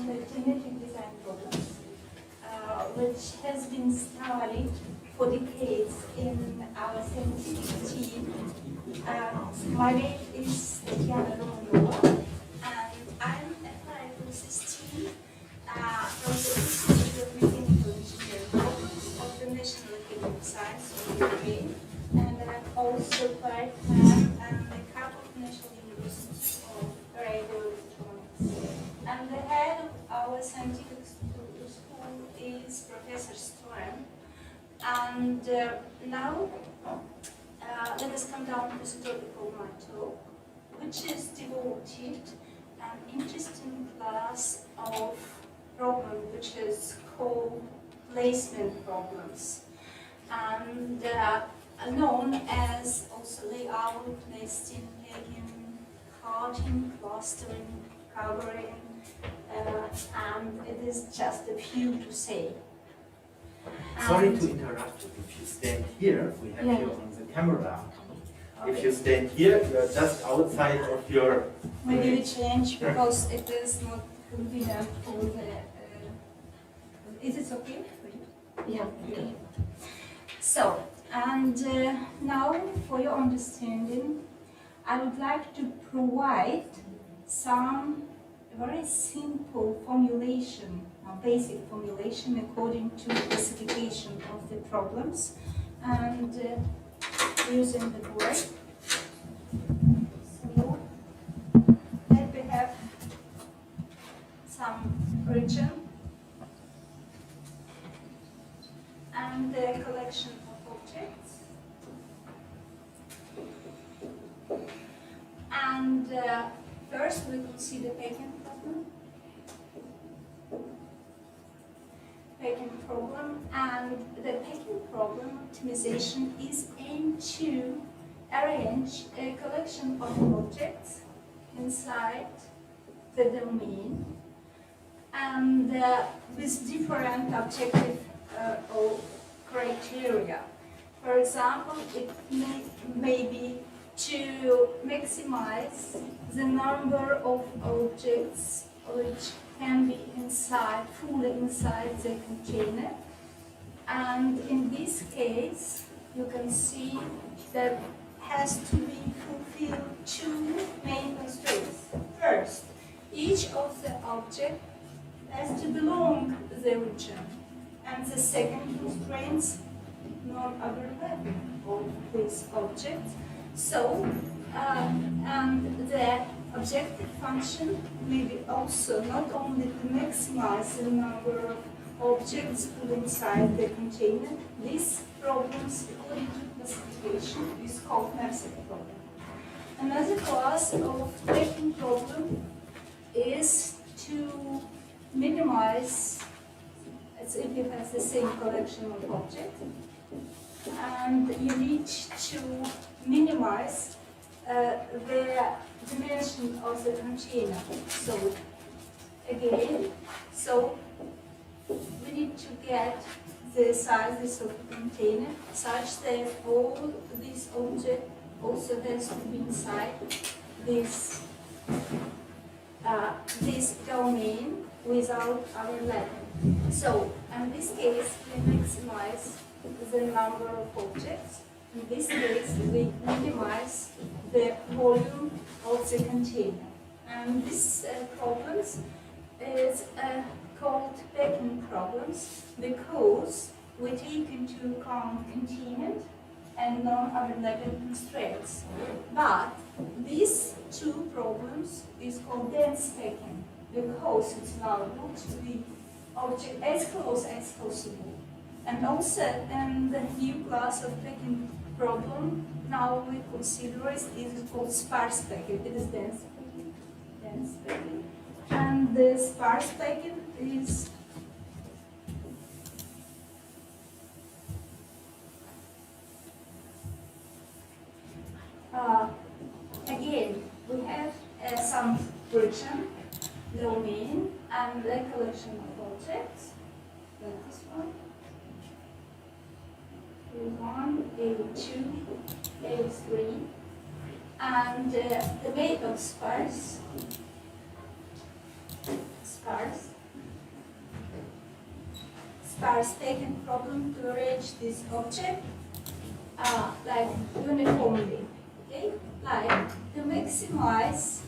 on the genetic design problems, which has been studied for decades in our scientific team. My name is Tatiana Romanova, and I'm a part of this team from the Institute of Mechanical Engineering of the National Academy of Science of Ukraine, and I'm also part-time and the Kharkiv National University of Radio Electronics. And the head of our scientific school is Professor Storm. And now, let us come down to the topic of my talk, which is devoted an interesting class of problem which is called placement problems, and known as also layout, nesting, pegging, carting, clustering, covering, and it is just a few to say. Sorry to interrupt you. If you stand here, we have you on the camera. Okay. If you stand here, you are just outside of your... Maybe we change because it is not convenient for the... is it okay for you? Yeah. Okay. So, and now for your understanding, I would like to provide some very simple formulation, basic formulation according to classification of the problems, and using the board. So let me have some region and the collection of objects, and first we consider packing problem. And the packing problem optimization is aimed to arrange a collection of objects inside the domain, and with different objective or criteria. For example, it may be to maximize the number of objects which can be inside, fully inside the container. And in this case, you can see that has to be fulfilled two main constraints. First, each of the objects has to belong to the region. And the second constraint, non-overlapping of this object. So, and the objective function may be also not only to maximize the number of objects put inside the container. These problems, according to classification, is called knapsack problem. Another class of packing problem is to minimize, as if you have the same collection of objects, and you need to minimize the dimension of the container. So again, we need to get the sizes of the container such that all these objects also has to be inside this this domain without overlapping. So in this case, we maximize the number of objects. In this case, we minimize the volume of the container. And these problems is called packing problems because we take into account containment and non-overlapping constraints. But these two problems is called dense packing because it's allowable to be object as close as possible. And also, the new class of packing problem now we consider is called sparse packing. It is dense packing. And the sparse packing is again, we have some region, domain, and a collection of objects, like this one. A1, A2, A3, and the method sparse first taken problem to arrange this object like uniformly, okay? Like to maximize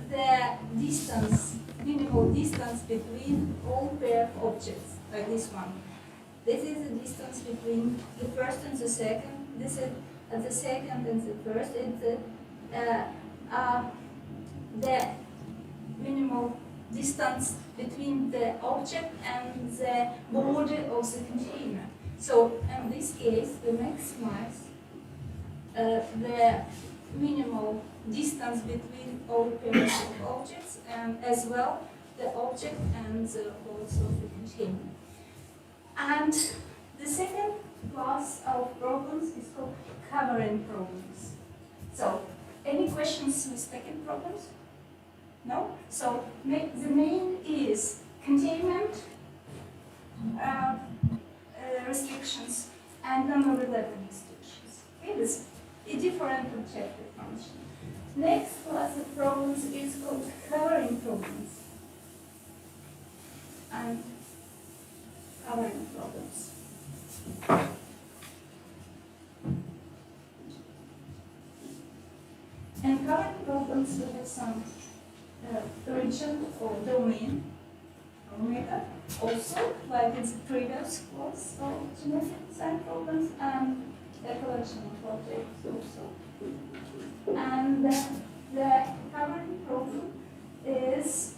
the distance, minimal distance between all pair of objects, like this one. This is the distance between the first and the second. This is the second and the first. It's the minimal distance between the object and the border of the container. So in this case, we maximize the minimal distance between all pairs of objects and as well the object and the holes of the container. And the second class of problems is called covering problems. So, any questions with second problems? No? So, the main is containment restrictions and non-related restrictions. Okay, this is a different objective function. Next class of problems is called covering problems. And covering problems. And covering problems we have some region or domain also, like in the previous class of geometric design problems, and a collection of objects also. And the covering problem is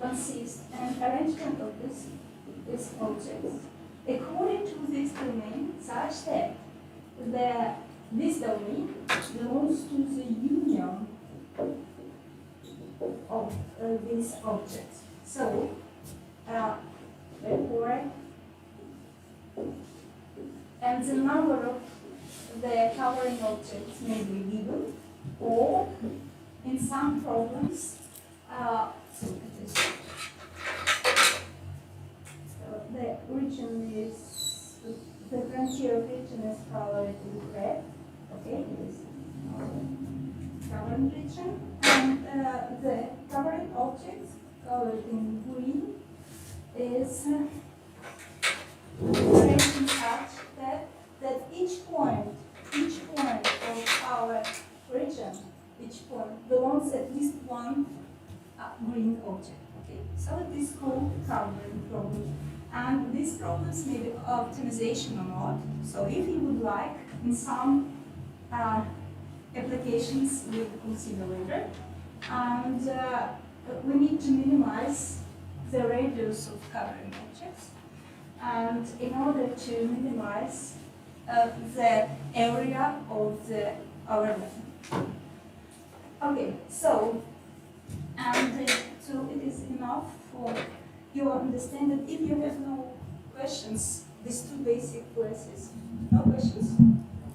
consists in arrangement of these objects according to this domain such that this domain belongs to the union of these objects. So, therefore, and the number of the covering objects may be given, or in some problems, the region is, the frontier region is colored in red, okay, it is covering region, and the covering objects colored in green is arranged in such that each point of our region, each point belongs at least one green object. Okay, so it is called covering problem. And these problems may be optimization or not. So if you would like, in some applications we will consider later, and we need to minimize the radius of covering objects. And in order to minimize the area of the overlap. Okay, so so it is enough for your understanding. If you have no questions, these two basic classes, no questions?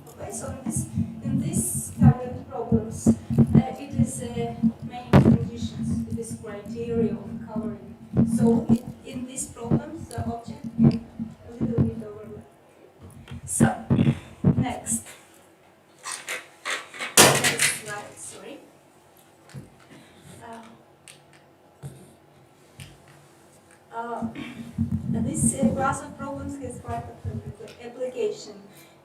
Okay, so in this covering problems, it is main conditions, it is criteria of covering. So in these problems, the object can a little bit overlap. So, next slide, sorry. This class of problems has quite a application,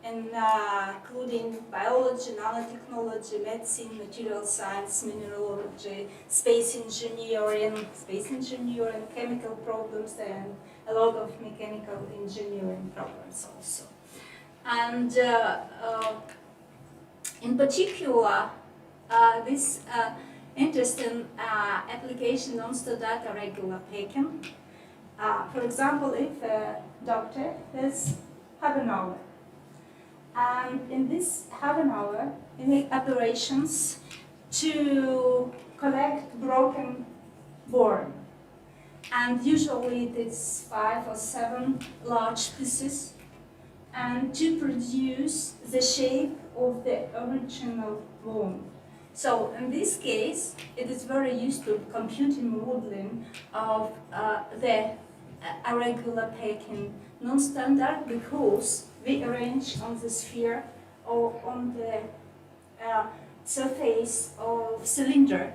including biology, nanotechnology, medicine, material science, mineralogy, space engineering, chemical problems, and a lot of mechanical engineering problems also. And in particular, this interesting application on the data regular packing. For example, if a doctor has half an hour, and in this half an hour, we make operations to collect broken bone. And usually it is 5 or 7 large pieces, and to produce the shape of the original bone. So in this case, it is very used to computing modeling of the irregular packing non-standard, because we arrange on the sphere or on the surface of cylinder,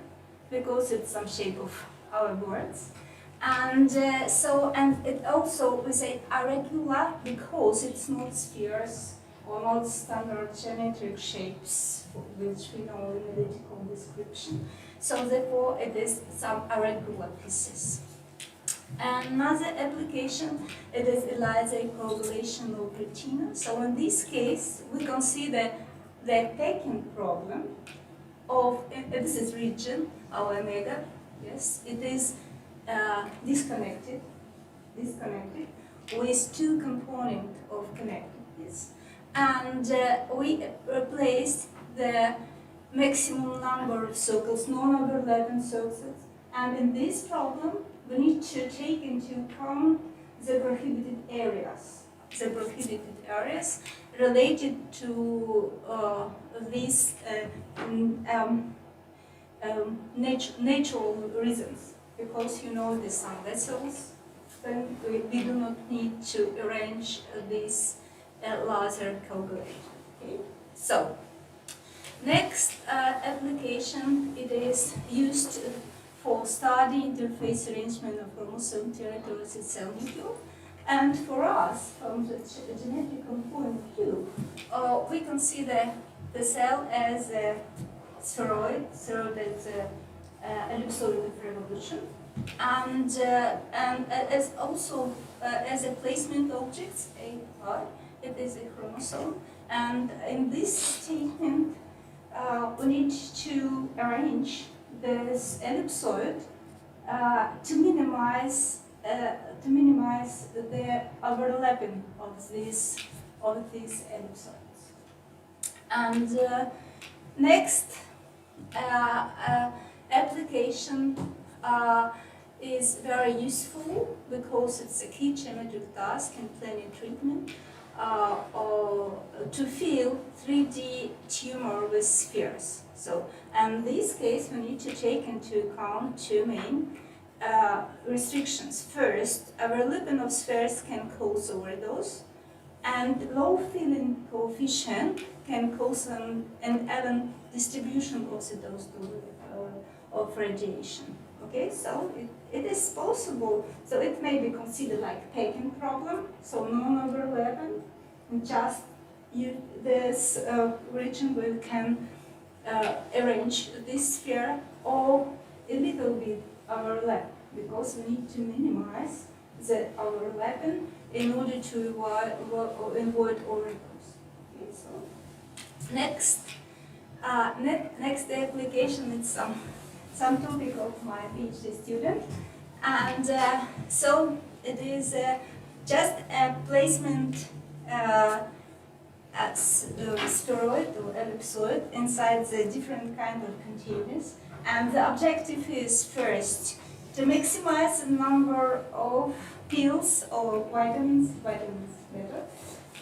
because it's some shape of our boards. And and it also is irregular because it's not spheres or not standard geometric shapes, which we know in analytical description. So therefore, it is some irregular pieces. Another application, it is ELISA coagulation of retina. So in this case, we consider the packing problem of, this is region, our omega, yes, it is disconnected with two components of connectedness. And we replaced the maximum number of circles, non-overlapping circles. And in this problem, we need to take into account the prohibited areas. The prohibited areas related to these natural reasons. Because you know there's some vessels, then we do not need to arrange this laser calculation. Okay? So, next application, it is used for study interface arrangement of chromosome territories in cell nuclei. And for us, from the genetical point of view, we consider the cell as a spheroid, so that's ellipsoid revolution, and as also as a placement object, AI, it is a chromosome. And in this statement, we need to arrange this ellipsoid to minimize the overlapping of these ellipsoids. And next application is very useful because it's a key geometric task in planning treatment or to fill 3D tumor with spheres. So, in this case, we need to take into account two main restrictions. First, overlapping of spheres can cause overdose, and low filling coefficient can cause an even distribution of the dose of radiation. Okay, so it is possible, so it may be considered like packing problem, so non-overlapping, just this region where we can arrange this sphere or a little bit overlap, because we need to minimize the overlapping in order to avoid overdose. Okay, so next application is some topic of my PhD student, and so it is just a placement spheroid or ellipsoid inside the different kind of containers, and the objective is first to maximize the number of pills or vitamins better,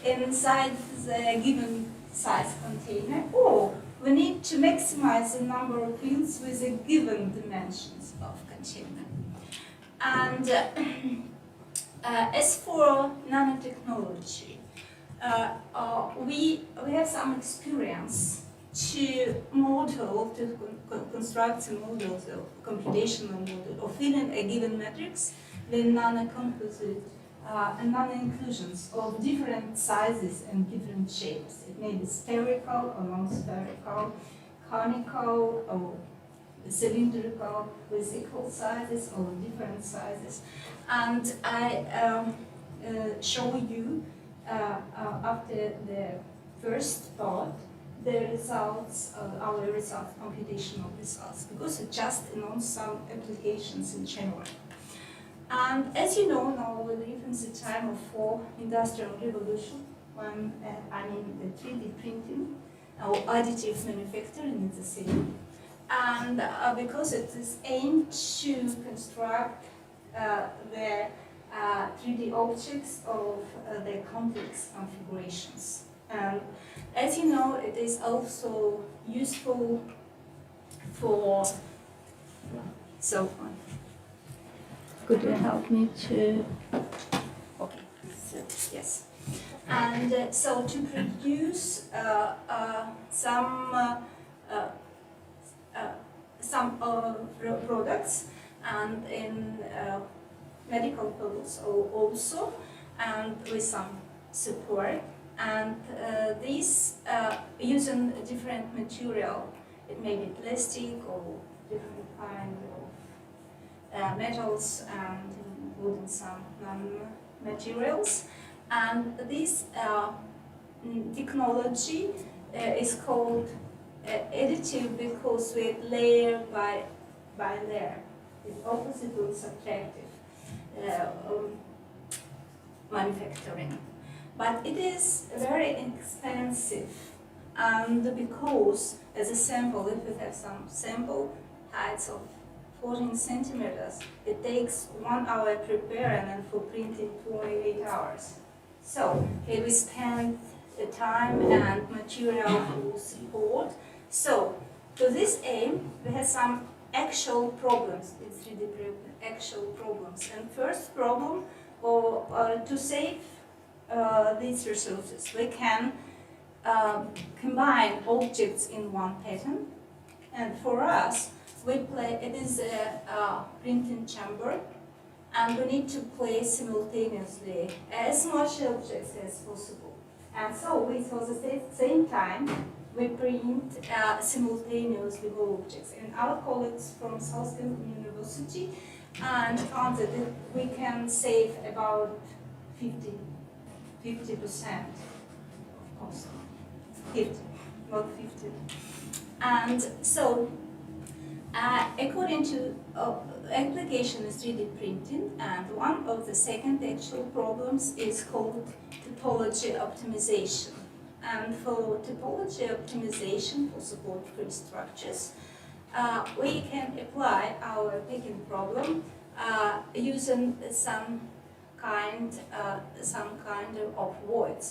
inside the given size container, or we need to maximize the number of pills with the given dimensions of container. And as for nanotechnology, we have some experience to construct the models of computational model of filling a given matrix with nanocomposite and nano-inclusions of different sizes and different shapes. It may be spherical or non-spherical, conical or cylindrical with equal sizes or different sizes. And I show you after the first part the results, our results, computational results, because it just announced some applications in general. And as you know, now we live in the time of 4th industrial revolution, when the 3D printing or additive manufacturing is the same. And because it is aimed to construct the 3D objects of the complex configurations. And as you know, it is also useful for so on. Could you help me to? Okay, so yes. And so to produce some products, and in medical fields also, and with some support. And these using different material. It may be plastic or different kind of metals, and including some non-materials. And this technology is called additive because we layer by layer. It's opposite to subtractive manufacturing. But it is very expensive, and because as a sample, if we have some sample heights of 14 centimeters, it takes 1 hour preparing and for printing 28 hours. So here we spend the time and material to support. So to this aim, we have some actual problems in 3D printing, actual problems. And first problem, to save these resources, we can combine objects in one pattern. And for us, it is a printing chamber, and we need to place simultaneously as much objects as possible. And so we, for the same time, we print simultaneously all objects. And our colleagues from Southern University and found that we can save about 50% of cost. 50, not 50. And so, according to application is 3D printing, and one of the second actual problems is called topology optimization. And for topology optimization for support-free structures, we can apply our picking problem using some kind of void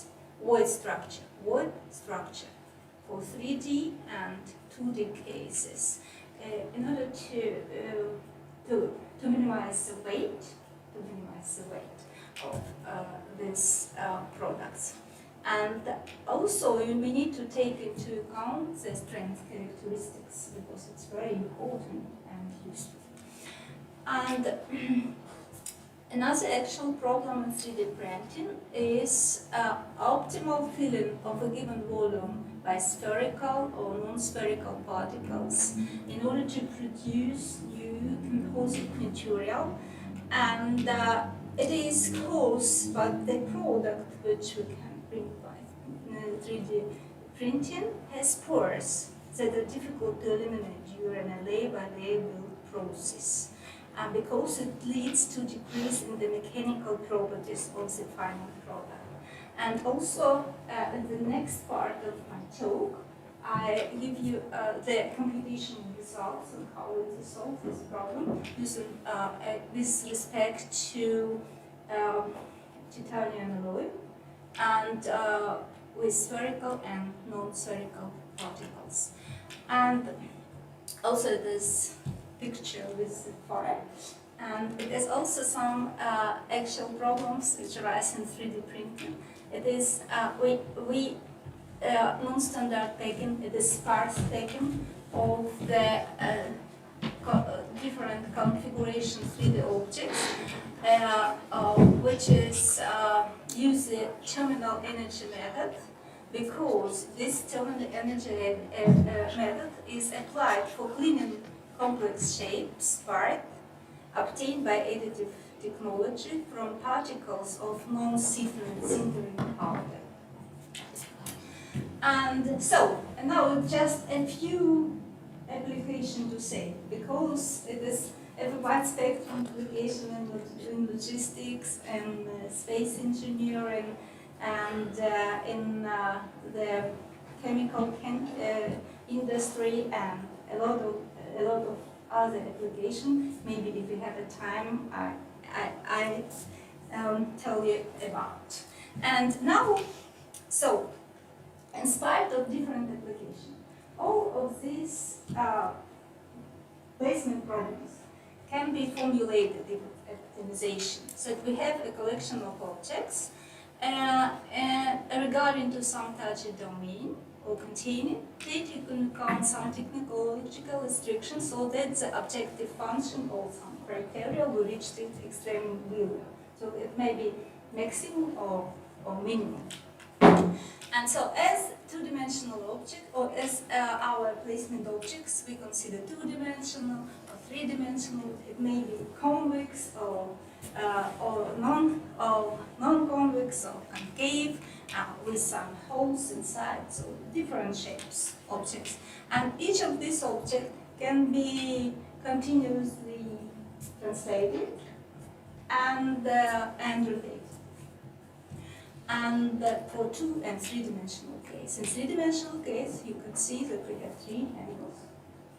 structure for 3D and 2D cases, in order to minimize the weight, of these products. And also we need to take into account the strength characteristics, because it's very important and useful. And another actual problem in 3D printing is optimal filling of a given volume by spherical or non-spherical particles in order to produce new composite material. And it is caused by the product which we can print by 3D printing has pores that are difficult to eliminate during a layer-by-layer build process. And because it leads to decrease in the mechanical properties of the final product. And also, in the next part of my talk, I give you the computational results and how we solve this problem using, with respect to titanium alloy and with spherical and non-spherical particles. And also this picture with the fire. And it is also some actual problems which arise in 3D printing. It is non-standard packing, it is sparse packing of the different configuration 3D objects, which is use the terminal energy method, because this terminal energy method is applied for cleaning complex shapes part obtained by additive technology from particles of non-sintering powder. And so, and now just a few applications to say, because it is a wide spectrum application in logistics and space engineering and in the chemical industry and a lot of other applications. Maybe if you have a time, I tell you about. And now, so, in spite of different applications, all of these placement problems can be formulated in optimization. So we have a collection of objects regarding to some touchy domain or containing, taken account some technological restrictions so that the objective function or some criteria will reach the extreme value. So it may be maximum or minimum. And so as two-dimensional object, or as our placement objects, we consider two-dimensional or three-dimensional. It may be convex or non-convex or concave with some holes inside, so different shapes objects. And each of these objects can be continuously translated and rotated. And for two- and three-dimensional case. In three-dimensional case, you could see that we have three angles,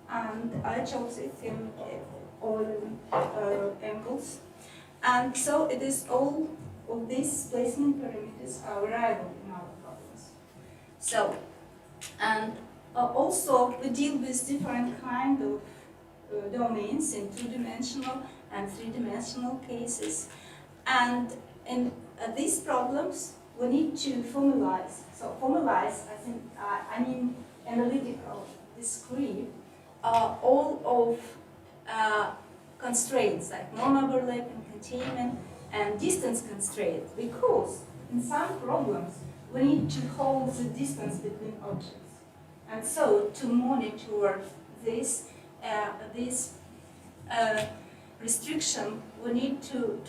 and I chose it in all angles. And so it is all of these placement parameters are variable in our problems. So, and also we deal with different kind of domains in two-dimensional and three-dimensional cases. And in these problems, we need to formalize. So formalize, I mean analytical, discrete, all of constraints like non-overlapping, containment, and distance constraints, because in some problems we need to hold the distance between objects. And so to monitor this restriction, we need to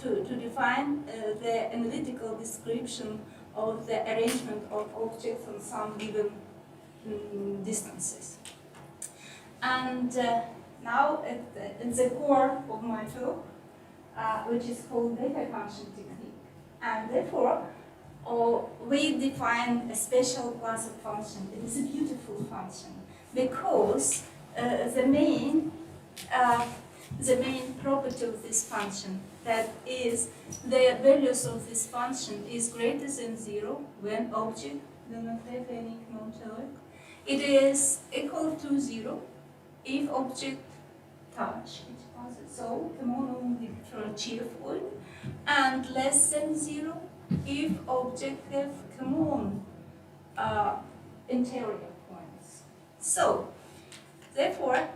define the analytical description of the arrangement of objects on some given distances. And now at the core of my talk, which is called data function technique. And therefore, we define a special class of function. It is a beautiful function because the main property of this function, that is, the values of this function is greater than 0 when object do not have any economic. It is equal to 0 if object touch each other, so common only from shear point, and less than 0 if object have common interior points. So, therefore,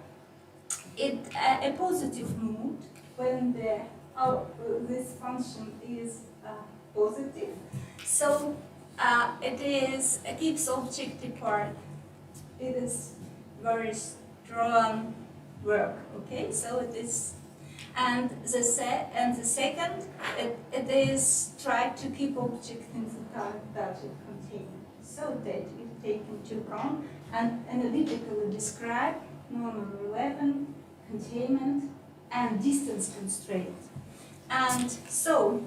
a positive mood when this function is positive. So it keeps object apart. It is very strong work. Okay, so it is, and the second, it is try to keep object in the target container, so that it take into account and analytically describe non-overlapping, containment, and distance constraint. And so,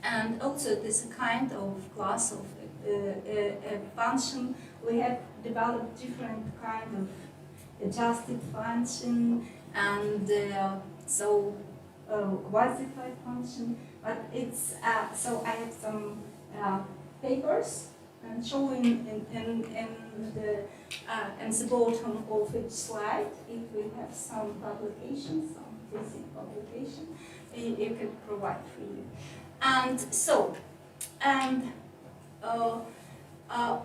and also it is a kind of class of a function. We have developed different kind of adjusted function and quantified function. But it's so I have some papers and showing in the bottom of each slide, if we have some publications, some basic publication, you can provide for you. And so,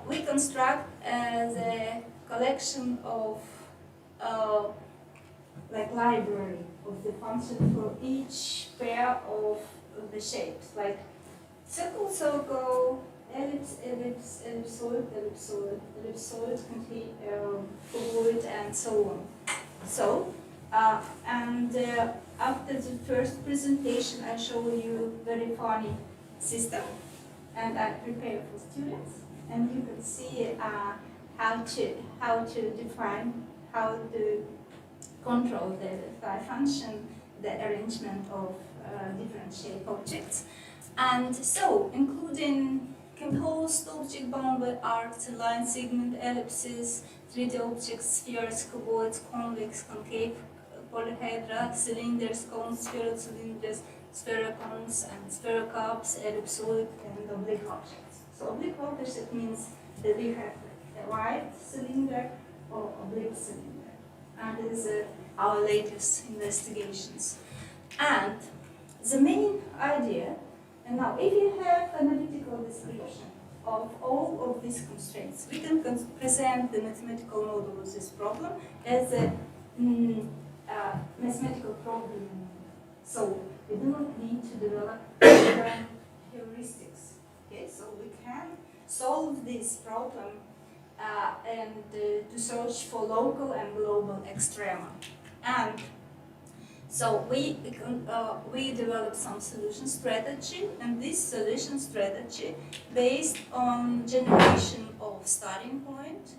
we construct the collection of like library of the function for each pair of the shapes, like circle, circle, ellipse, ellipse, ellipsoid, ellipsoid, ellipsoid, ovoid, and so on. So, after the first presentation, I show you very funny system, and I prepare for students, and you can see how to define, how to control the Phi-function, the arrangement of different shape objects. And so, including composed object bound by arcs, line segment, ellipses, 3D objects, spheres, cuboids, convex, concave, polyhedra, cylinders, cones, spheroid cylinders, spherocones, and spherocups, ellipsoid, and oblique objects. So oblique objects, it means that we have a right cylinder or oblique cylinder. And this is our latest investigations. And the main idea, and now if you have analytical description of all of these constraints. We can present the mathematical model of this problem as a mathematical problem. So we do not need to develop different heuristics. Okay, so we can solve this problem and to search for local and global extrema. And so we developed some solution strategy, and this solution strategy based on generation of starting point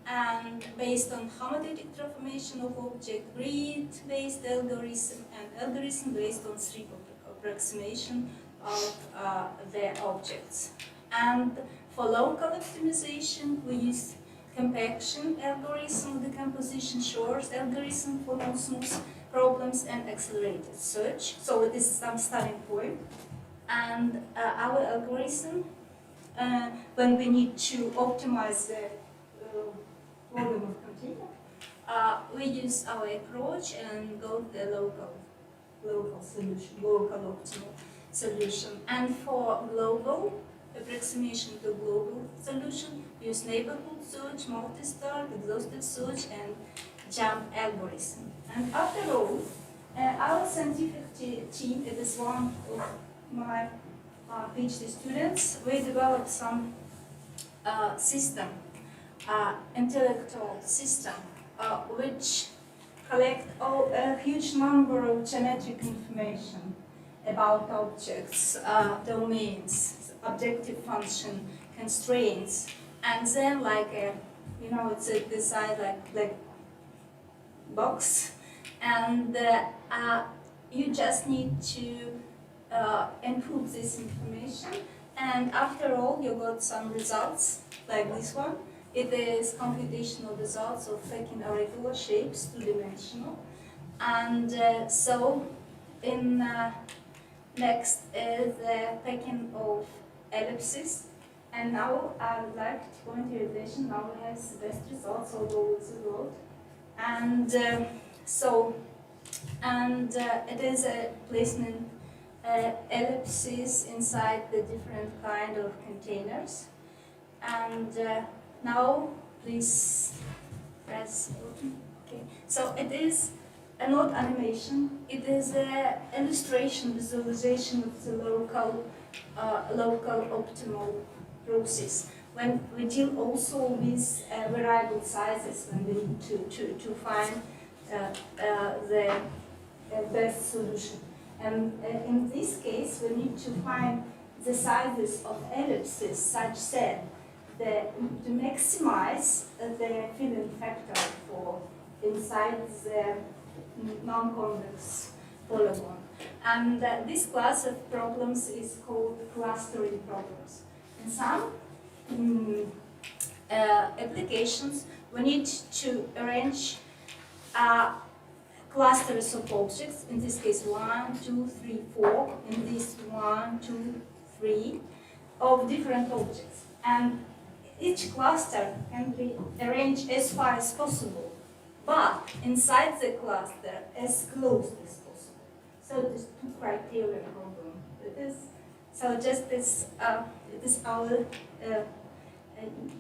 and based on homothetic transformation of object, grid-based algorithm, and algorithm based on strip approximation of the objects. And for local optimization, we use compaction algorithm, decomposition shores algorithm for non-smooth problems, and accelerated search. So it is some starting point. And our algorithm, when we need to optimize the volume of container, we use our approach and go to the local solution, local optimal solution. And for global approximation to global solution, use neighborhood search, multi-start, exhaustive search, and jump algorithm. And after all, our scientific team, it is one of my PhD students, we developed some system, intellectual system, which collect a huge number of geometric information about objects, domains, objective function, constraints, and then like a, it's a design like box, and you just need to input this information, and after all you got some results like this one. It is computational results of taking irregular shapes, two-dimensional, and so in next is the packing of ellipses. And now I would like to point your attention, now we have the best results, although it's a lot. And it is a placement ellipses inside the different kind of containers. And now please press open. Okay. So it is not animation, it is an illustration, visualization of the local optimal process. When we deal also with variable sizes, when we need to find the best solution. And in this case, we need to find the sizes of ellipses such that to maximize the filling factor for inside the non-convex polygon. And this class of problems is called clustering problems. In some applications, we need to arrange clusters of objects, in this case 1, 2, 3, 4, in this 1, 2, 3, of different objects. And each cluster can be arranged as far as possible, but inside the cluster as close as possible. So it is two criteria problem. It is so just this. It is our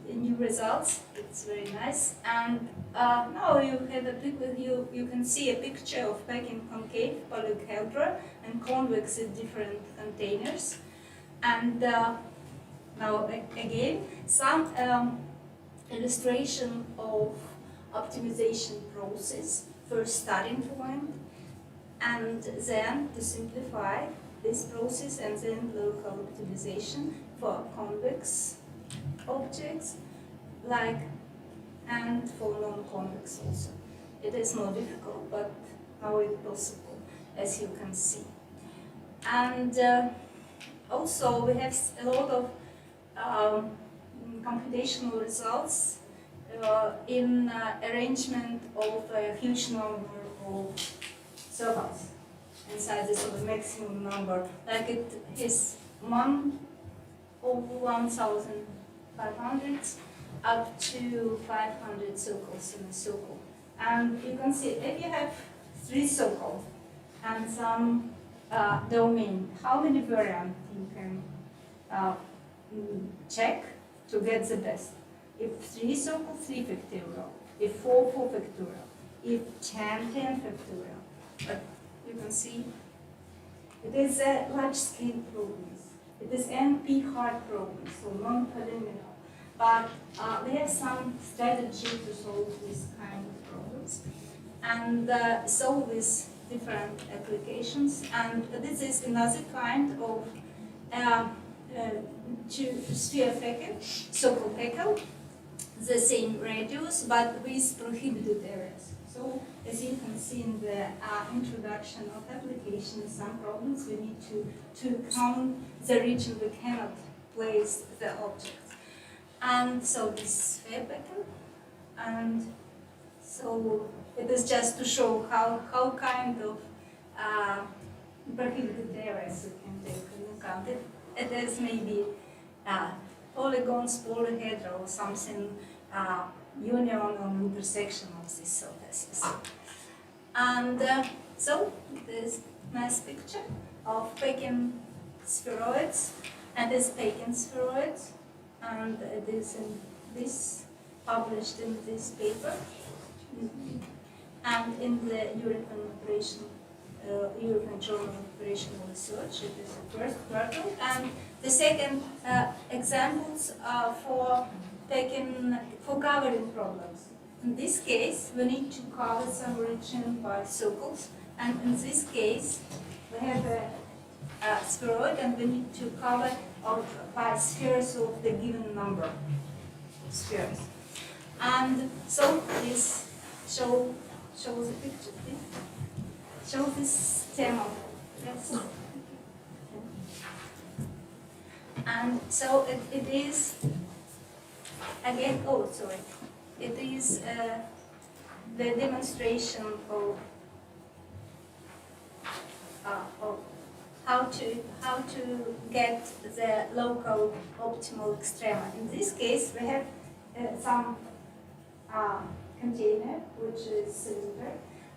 new results. It's very nice. And now you have a you can see a picture of packing concave polyhedra and convex in different containers. And now again some illustration of optimization process, first starting point, and then to simplify this process, and then local optimization for convex objects, and for non-convex also. It is more difficult, but now it's possible, as you can see. And also we have a lot of computational results in arrangement of a huge number of circles inside this sort of maximum number. Like it is 1 over 1,500 up to 500 circles in a circle. And you can see if you have 3 circles and some domain, how many variants you can check to get the best. If 3 circles, 3 factorial. If 4, 4 factorial. If 10, 10 factorial. But you can see it is a large-scale problems. It is NP hard problems, so non-polynomial. But we have some strategy to solve this kind of problems and solve these different applications. And this is another kind of sphere factor, so-called factor, the same radius, but with prohibited areas. So, as you can see in the introduction of application, some problems we need to count the region we cannot place the object. And so this sphere factor, and so it is just to show how kind of prohibited areas we can take into account. It is maybe polygons, polyhedra, or something, union or intersection of these surfaces. And so this nice picture of Pekin spheroids, and this Pekin spheroids, and it is in this, published in this paper, and in the European Journal of Operational Research. It is the first quarter, and the second examples are for covering problems. In this case, we need to cover some region by circles, and in this case, we have a spheroid, and we need to cover by spheres of the given number of spheres. And so this show the picture, please. Show this demo. Yes. And so it is again. Oh, sorry. It is the demonstration of how to get the local optimal extrema. In this case, we have some container which is cylinder,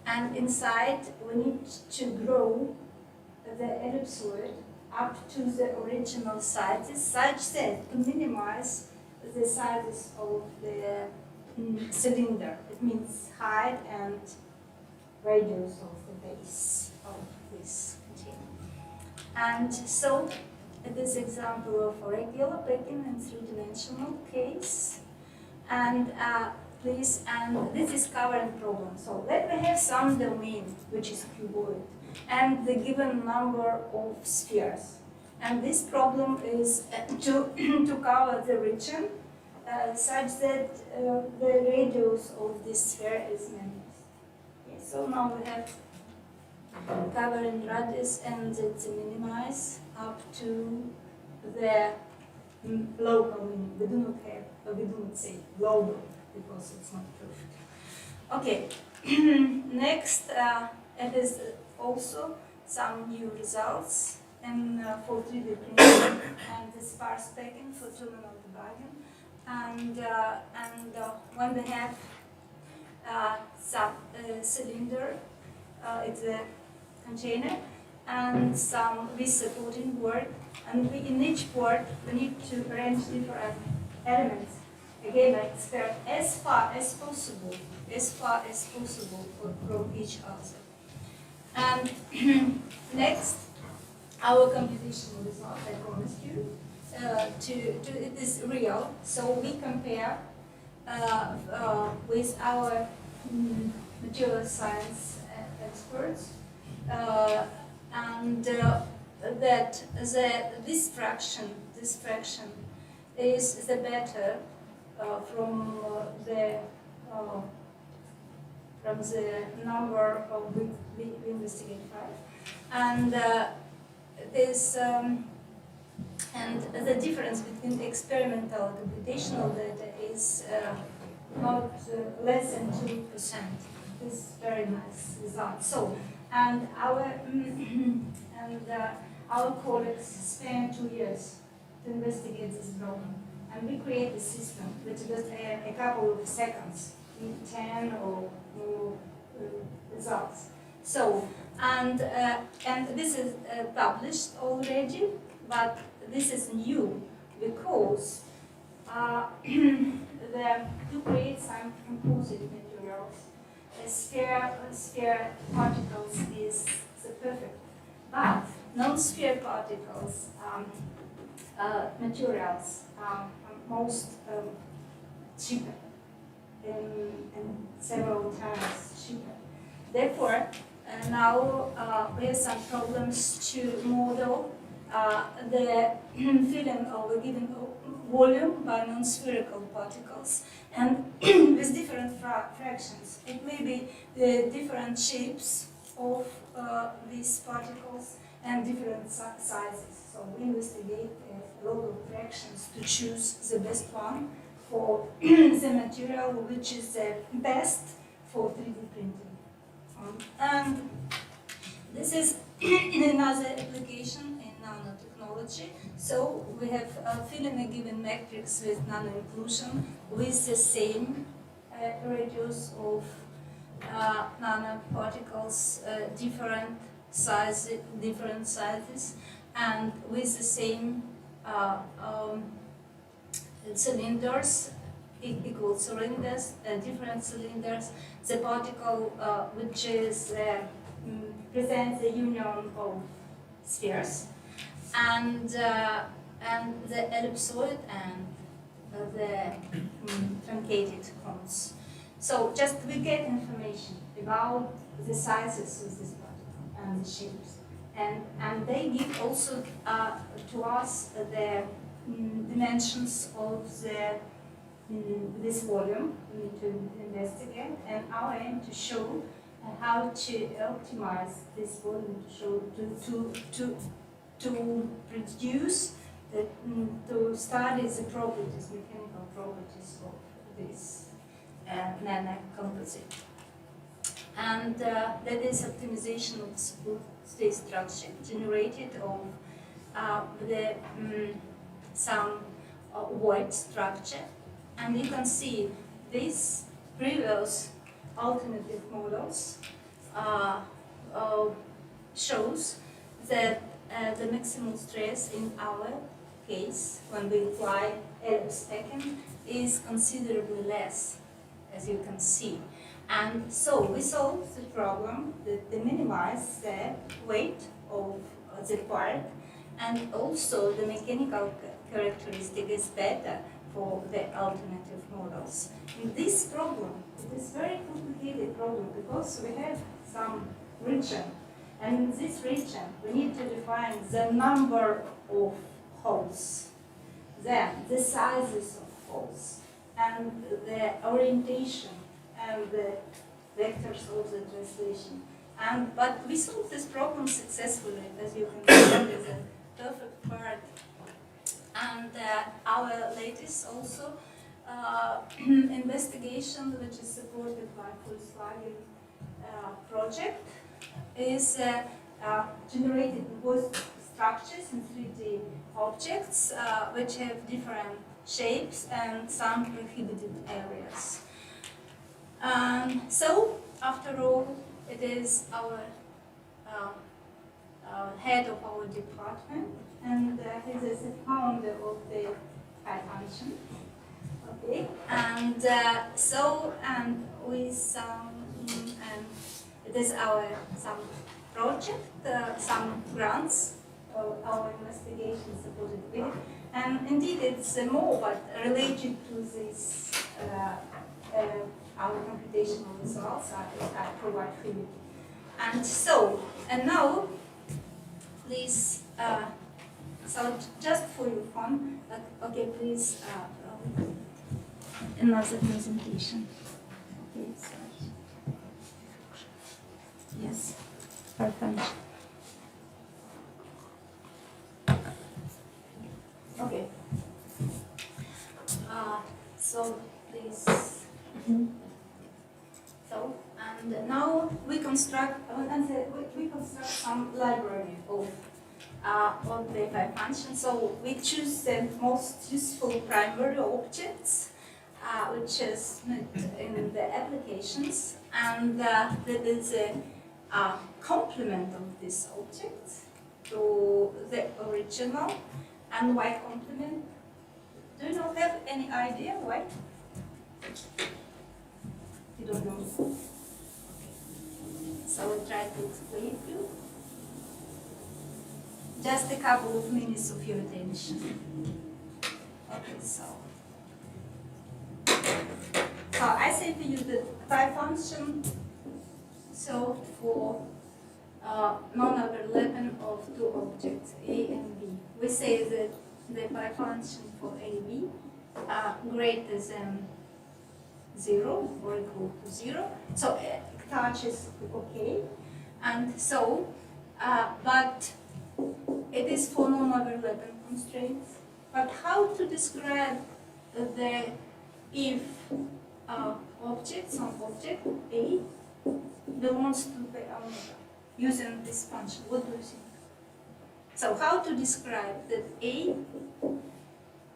and inside we need to grow the ellipsoid up to the original sizes, such that to minimize the sizes of the cylinder. It means height and radius of the base of this container. And so this example of a regular Pekin in three-dimensional case. And this is covering problem. So let me have some domain which is cuboid and the given number of spheres. And this problem is to cover the region such that the radius of this sphere is minus. Okay, so now we have covering radius and it's minimize up to the local meaning. We do not say global because it's not perfect. Okay, next it is also some new results in for 3D printing and the sparse packing for terminal debugging. And when we have some cylinder, it's a container, and some with supporting board, and in each board we need to arrange different elements. Again, like sphere as far as possible from each other. And next, our computational result, I promised you, it is real. So we compare with our material science experts, and that this fraction is the better from the number of we investigate, right? And this and the difference between experimental and computational data is not less than 2%. This is very nice result. So, and our colleagues spent 2 years to investigate this problem, and we create a system which just a couple of seconds, 10 or more results. So, and this is published already, but this is new because to create some composite materials, sphere particles is the perfect, but non-sphere particles materials are most cheaper and several times cheaper. Therefore, now we have some problems to model the filling of a given volume by non-spherical particles and with different fractions. It may be the different shapes of these particles and different sizes. So we investigate a lot of fractions to choose the best one for the material which is the best for 3D printing. And this is another application in nanotechnology. So we have filling a given matrix with nano-inclusion with the same radius of nanoparticles, different sizes, and with the same cylinders, equal cylinders, different cylinders. The particle which is presents the union of spheres, and the ellipsoid and the truncated cones. So just we get information about the sizes of this particle and the shapes, and they give also to us the dimensions of the this volume we need to investigate, and our aim to show how to optimize this volume to produce to study the properties, mechanical properties of this nano composite. And that is optimization of space structure generated of the some void structure. And you can see these previous alternative models shows that the maximal stress in our case, when we apply L/2, is considerably less, as you can see. And so we solved the problem that they minimize the weight of the part, and also the mechanical characteristic is better for the alternative models. In this problem, it is very complicated problem because we have some region, and in this region we need to define the number of holes, then the sizes of holes, and the orientation and the vectors of the translation. But we solved this problem successfully, as you can see, with a perfect part. And our latest also investigation, which is supported by Volkswagen project, is generated both structures in 3D objects which have different shapes and some prohibited areas. So, after all, it is our head of our department, and he is the founder of the Phi-function. Okay, and with some, and it is some project, some grants, our investigation supported with, and indeed it's more, but related to this our computational results I provide for you. And now, please, so just for your fun, okay, please, another presentation. Okay, sorry. Yes, perfect. Okay. So please. So, and now we construct some library of the Phi-function. So we choose the most useful primary objects, which is in the applications, and that is a complement of this object to the original, and Y complement Do you not have any idea why? You don't know. Okay. So I'll try to explain to you. Just a couple of minutes of your attention. Okay, so I say to you that Phi-function solved for non-overlapping of two objects, A and B. We say that the Phi-function for AB are greater than 0 or equal to 0. So touch is okay. And so, but it is for non-overlapping constraints. But how to describe the if object, some object A belongs to the omega using this function? What do you think? So how to describe that A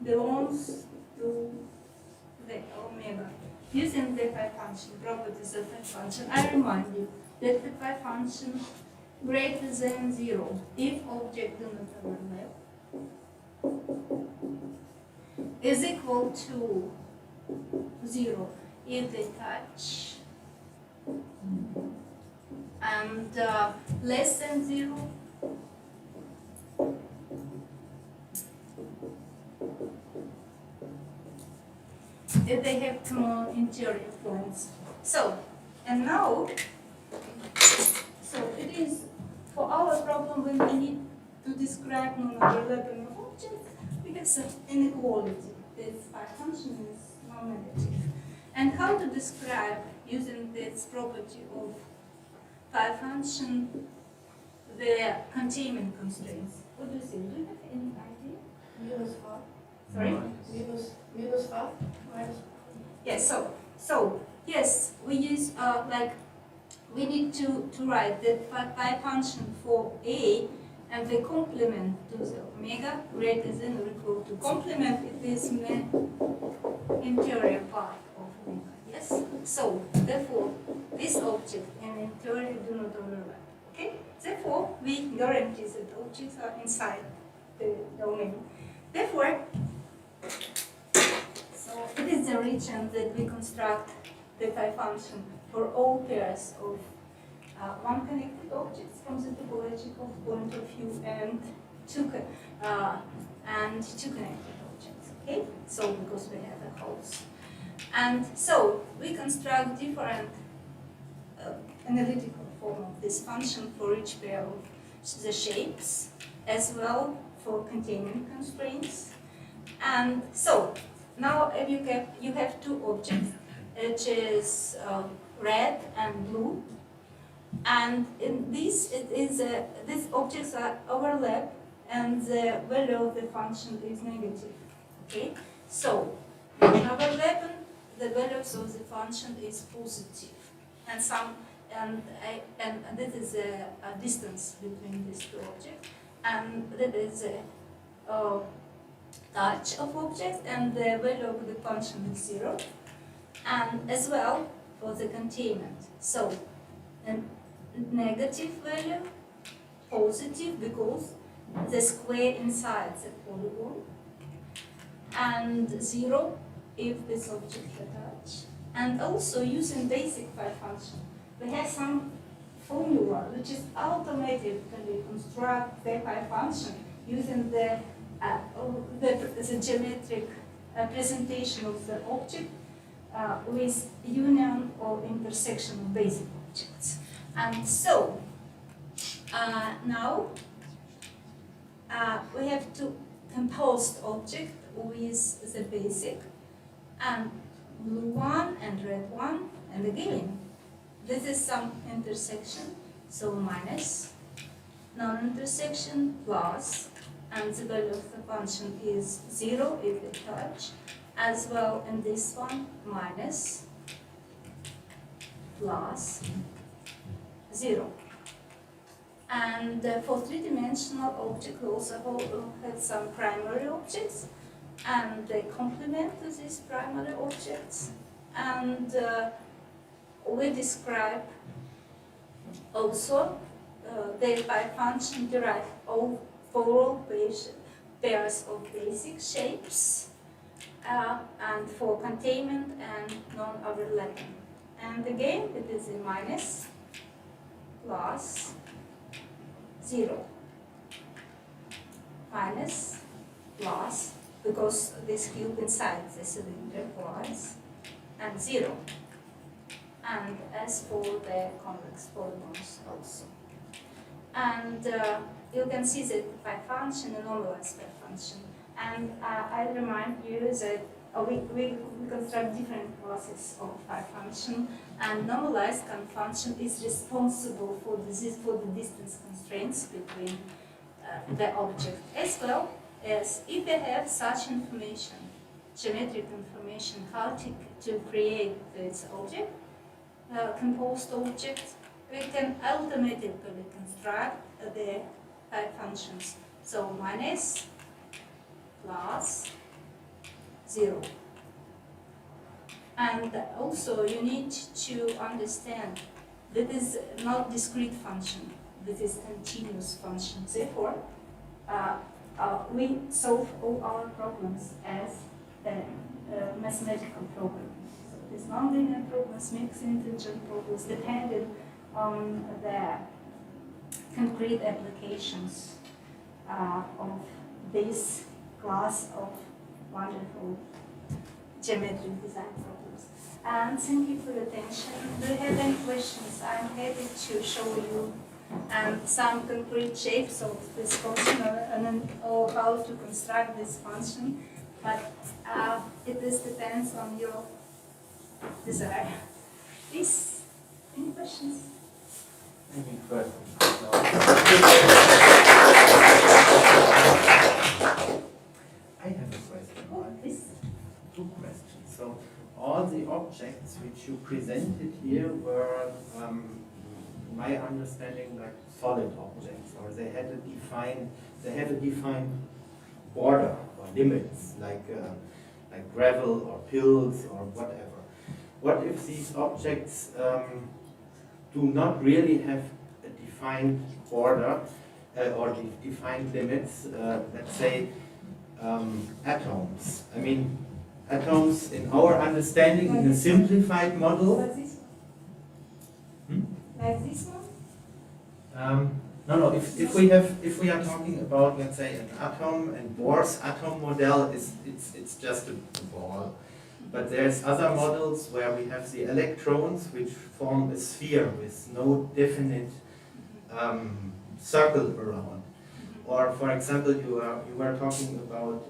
belongs to the omega using the Phi-function, properties of Phi-function? I remind you that the Phi-function greater than 0 if object do not overlap is equal to 0 if they touch, and less than 0 if they have common interior points. So, and now, so it is for our problem when we need to describe non-overlapping of objects, we have some inequality. This Phi-function is non-negative. And how to describe, using this property of Phi-function, the containment constraints? What do you think? Do you have any idea? Minus half. Sorry? Minus half. Minus. Yes, so yes, we use we need to write the Phi-function for A and the complement to the omega greater than or equal to complement it is interior part of omega. Yes? So therefore this object and interior do not overlap. Okay? Therefore we guarantee that objects are inside the domain. Therefore, so it is the region that we construct the Phi-function for all pairs of one connected objects from the topological point of view and two connected objects. Okay, so because we have a holes, and so we construct different analytical form of this function for each pair of the shapes, as well for containment constraints. And so now if you have two objects, which is red and blue, and in this these objects are overlap and the value of the function is negative. Okay, so overlapping, the values of the function is positive, and this is a distance between these two objects, and that is a touch of objects, and the value of the function is 0, and as well for the containment. So a negative value, positive because the square inside the polygon, and 0 if this object is attached. And also using basic Phi-function, we have some formula which is automatically construct the Phi-function using the geometric presentation of the object with union or intersection of basic objects. And so now we have two composed objects with the basic, and blue one and red one, and again this is some intersection, so minus, non-intersection plus, and the value of the function is 0 if they touch, as well in this one minus, plus, 0. And for three-dimensional object we also have some primary objects, and they complement to these primary objects, and we describe also the Phi-function derived for all pairs of basic shapes, and for containment and non-overlapping. And again, it is a minus, plus, 0. Minus, plus, because this cube inside the cylinder plus, and 0. And as for the convex polygons also. And you can see that Phi-function and normalized Phi-function. And I remind you that we construct different classes of Phi-function, and normalized function is responsible for the distance constraints between the object, as well as if we have such information, geometric information, how to create this object, composed object, we can automatically construct the Phi-functions. So minus, plus, 0. And also you need to understand that is not discrete function, this is continuous function. Therefore, we solve all our problems as mathematical problems. So these nonlinear problems, mixed integer problems, depending on the concrete applications of this class of wonderful geometric design problems. And thank you for your attention. Do you have any questions? I'm happy to show you some concrete shapes of this function or how to construct this function. But it depends on your desire. Please, any questions? Any questions? I have a question. Oh, please. 2 questions. So all the objects which you presented here were, my understanding, like solid objects, or they have a defined border or limits, like gravel or pills or whatever. What if these objects do not really have a defined border or defined limits? Let's say atoms. I mean, atoms in our understanding in a simplified model. Like this one? Like this one? No. If we are talking about, let's say, an atom, and Bohr's atom model it's just a ball. But there's other models where we have the electrons which form a sphere with no definite circle around. Or, for example, you were talking about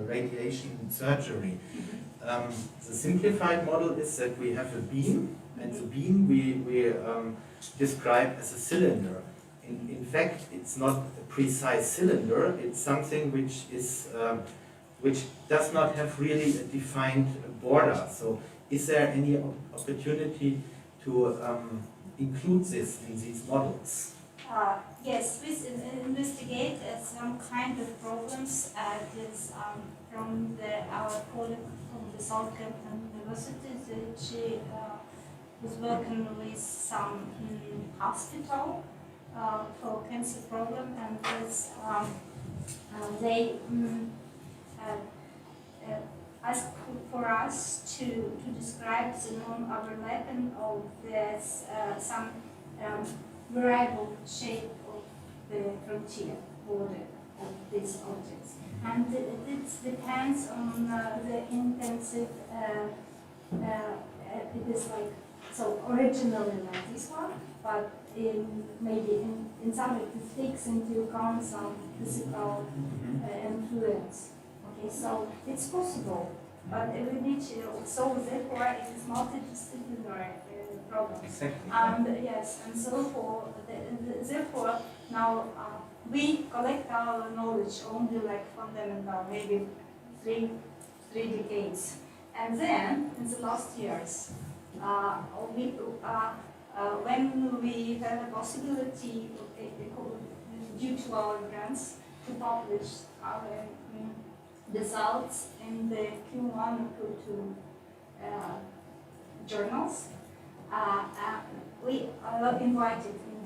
radiation surgery. The simplified model is that we have a beam, and the beam we describe as a cylinder. In fact, it's not a precise cylinder. It's something which is which does not have really a defined border. So, is there any opportunity to include this in these models? Yes, we investigate some kind of problems from our colleague from the Southampton University. She was working with some hospital for cancer problem, and they asked for us to describe the non-overlapping of this some variable shape of the frontier border of these objects. And it depends on the intensive, it is like, so originally like this one, but maybe in some it takes into account some physical influence. Okay, so it's possible, but we need to solve, therefore it is multidisciplinary problem. Exactly. Yes, and so therefore now we collect our knowledge only like fundamental, maybe three decades, and then in the last years, when we have a possibility due to our grants to publish our results in the Q1 or Q2 journals. We are invited in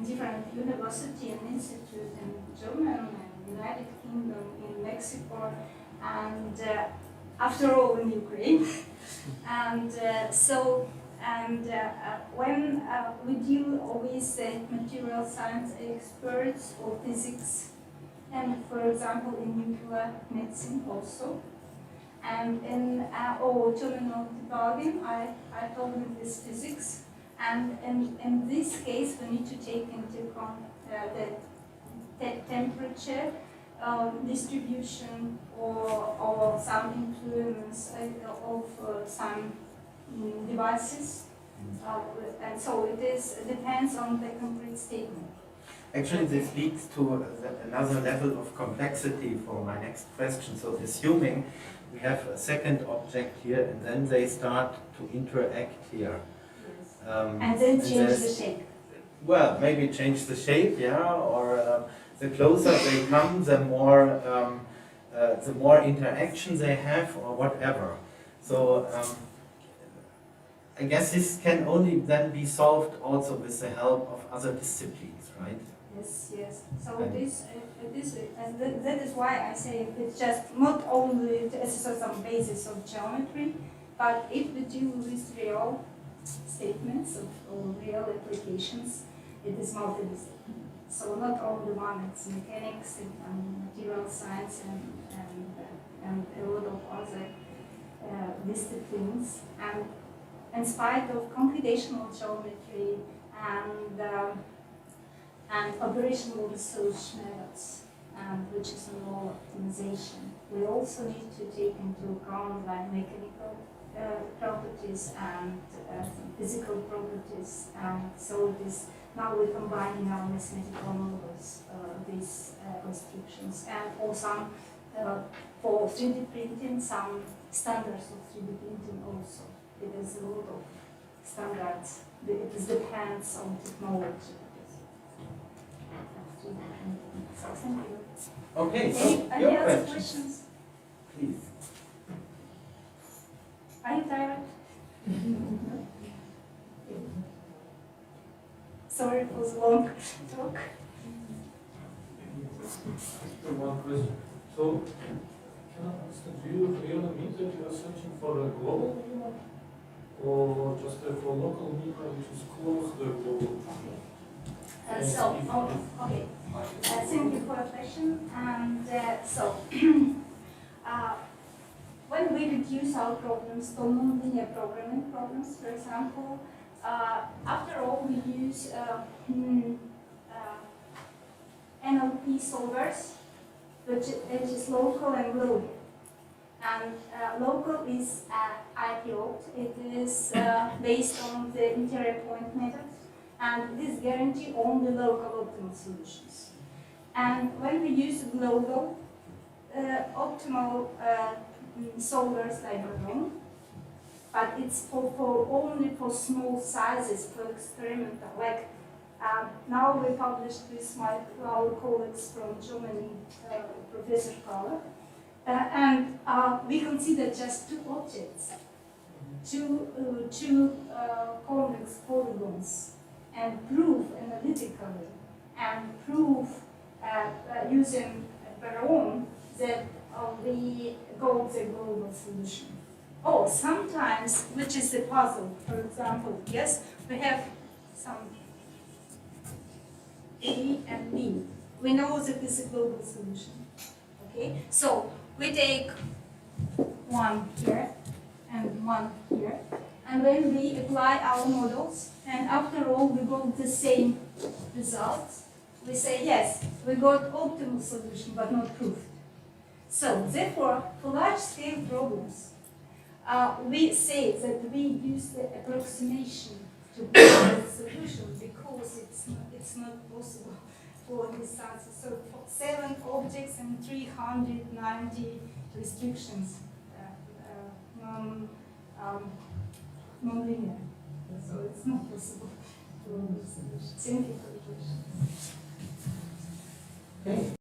different university and institute in Germany and United Kingdom, in Mexico, and after all in Ukraine. And when we deal with material science experts or physics, and for example in nuclear medicine also, and in our terminal debugging, I told you this physics, and in this case we need to take into account the temperature distribution or some influence of some devices, and so it depends on the complete statement. Actually, this leads to another level of complexity for my next question. So assuming we have a second object here, and then they start to interact here. Yes. And then change the shape. Well, maybe change the shape, yeah, or the closer they come, the more interaction they have, or whatever. So I guess this can only then be solved also with the help of other disciplines, right? Yes, yes. So and that is why I say it's just not only some basis of geometry, but if we deal with real statements or real applications, it is multidisciplinary. So not only one, it's mechanics and material science and a lot of other disciplines. And in spite of computational geometry and operational research methods, which is a law optimization, we also need to take into account like mechanical properties and physical properties. And so it is now we combine in our mathematical models these restrictions, and for some for 3D printing, some standards of 3D printing also. It is a lot of standards. It depends on technology. So thank you. Okay, so any your other questions, questions? please. Are you tired? Sorry for the long talk. One question. So, can I understand, do you really mean that you are searching for a global minimum, or just for local minimum which is close to the global minimum? Okay. Thank you for your question. And when we reduce our problems to nonlinear programming problems, for example, after all, we use NLP solvers, which is local and global. And local is IPO. It is based on the interior point method, and this guarantees only local optimal solutions. And when we use global optimal solvers like Wildau, but it's only for small sizes, for experimental. Like now we published with our colleagues from Germany, Professor Prof, and we consider just two objects, two convex polygons, and prove analytically and prove using Baron that we got the global solution. Or sometimes, which is a puzzle, for example, yes, we have some A and B. We know that this is a global solution. Okay, so we take one here and one here, and when we apply our models, and after all we got the same results, we say yes, we got optimal solution but not proved. So therefore, for large-scale problems, we say that we use the approximation to prove the solution because it's not possible for these answers. So for 7 objects and 390 restrictions, non-linear. So it's not possible for the solution. Thank you for the question. Okay.